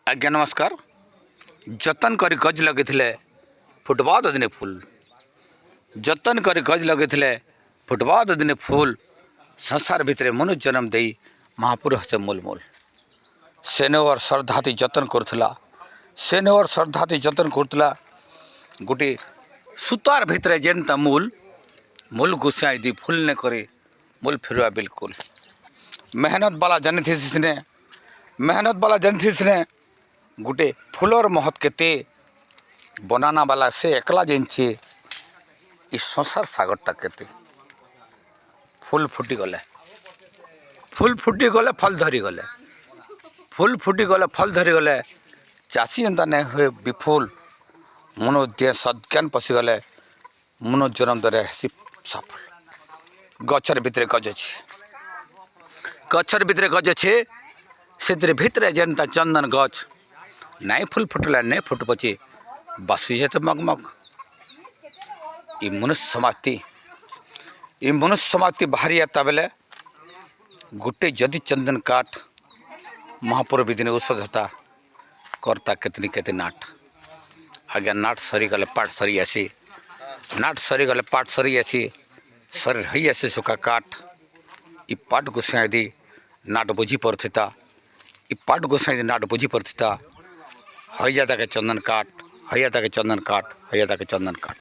आज्ञा नमस्कार। जतन कर गज लगे फुटबाद दिने फूल, जतन कर गज लगे फुटबाद दिने फूल। संसार भितर मनुष्य जन्म दे महापुरुष से मूलमूल। सेनेवर श्रद्धाति जतन करुला, सेनेवर श्रद्धाति जतन करुला। गोटे सुतार भितर जेनता मूल मूल घुसाई दी फूल ने करे मूल फिरवा बिल्कुल। मेहनत वाला जानी थी सिने, मेहनत वाला जानी थी सिने गोटे फूलर महत केते बनाना वाला से एकला जानछे इस संसार सागरटा केते। फूल फुटी गले, फूल फुटी गले फल धरी गले, फूल फुटी गले फल धरी गले। चाषी एंता नहीं हुए विफुल मनो दे सज्ञान पशिगले मनो जन्म दरे सफल। गचर भितर गज अच्छे, गचर भितर गज अच्छे से भितर जेनता चंदन गच नाई फूल फुटला नहीं फुट पचे बासी तो मगमग। ये मनुष्य समाप्ति, ये मनुष्य समाप्ति बाहरी आता बेले गोटे जदि चंदन काठ महापुर विदिन औषध होता करता केतनी केते नाट। आज्ञा नाट सरी गले पाठ सरी आसी, नाट सरी गले पाठ सरी आसी, शरीर हई आसे सुखा काठ। ये पाठ गोसाई दी नाट बुझी पड़ता, ये पाठ गोसाई दी नाट बुझी पड़ता। हई जाता के चंदन काठ, हई जाता के चंदन काठ, हई जाता के चंदन काठ।